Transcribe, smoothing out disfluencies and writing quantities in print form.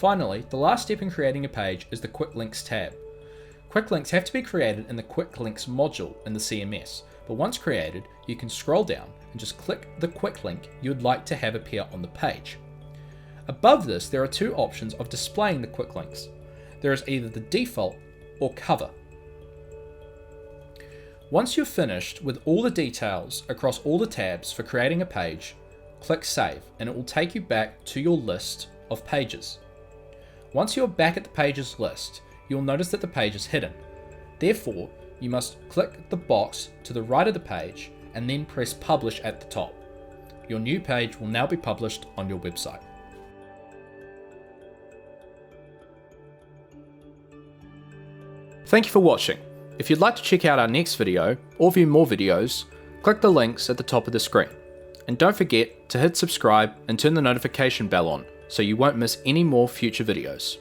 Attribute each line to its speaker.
Speaker 1: Finally, the last step in creating a page is the Quicklinks tab. Quicklinks have to be created in the Quicklinks module in the CMS, but once created, you can scroll down and just click the quick link you would like to have appear on the page. Above this, there are two options of displaying the quick links. There is either the default or cover. Once you're finished with all the details across all the tabs for creating a page, click Save and it will take you back to your list of pages. Once you're back at the pages list, you'll notice that the page is hidden. Therefore, you must click the box to the right of the page and then press Publish at the top. Your new page will now be published on your website. Thank you for watching. If you'd like to check out our next video or view more videos, click the links at the top of the screen. And don't forget to hit subscribe and turn the notification bell on so you won't miss any more future videos.